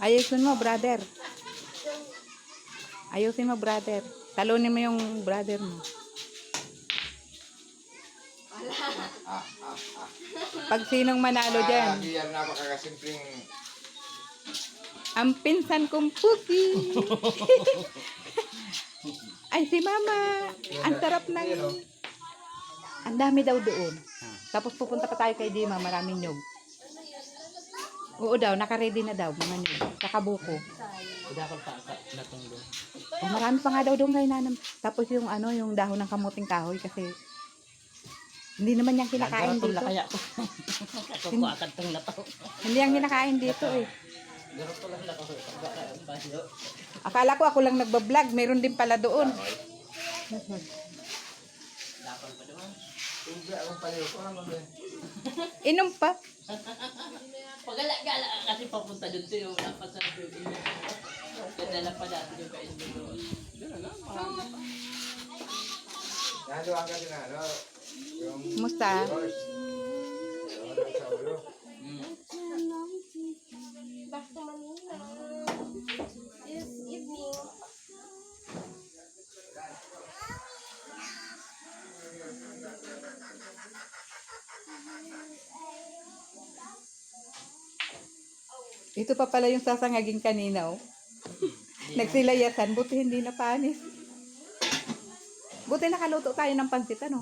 Ayusin mo, brother. Ayusin mo, brother. Talunin mo yung brother mo. Pag sinong manalo dyan. Yan napakakasimpleng. Ang pinsan kong pusi. Ay, si mama. Ang sarap ng... Ang dami daw doon. Tapos pupunta pa tayo kay Dima. Maraming nyog. Oo daw, naka-ready na daw. Mga nyog. Saka buko. Oh, marami pa nga daw doon kay nanam. Tapos yung ano, yung dahon ng kamuting kahoy kasi hindi naman yung kinakain dito. Hindi yung kinakain dito eh. Akala ko ako lang nagbablog. Meron din pala doon. Inom pa. Pagala-gala kasi papunta doon sa'yo. Dapat sa doon. Kadala pa natin yung kain doon. Naluan ka din ano. Kumusta? Back to Manila. This evening. Ito pa pala yung sasangaging kanina, oh. Nagsilayasan, buti hindi na panis. Buti nakaluto tayo ng pansit, ano?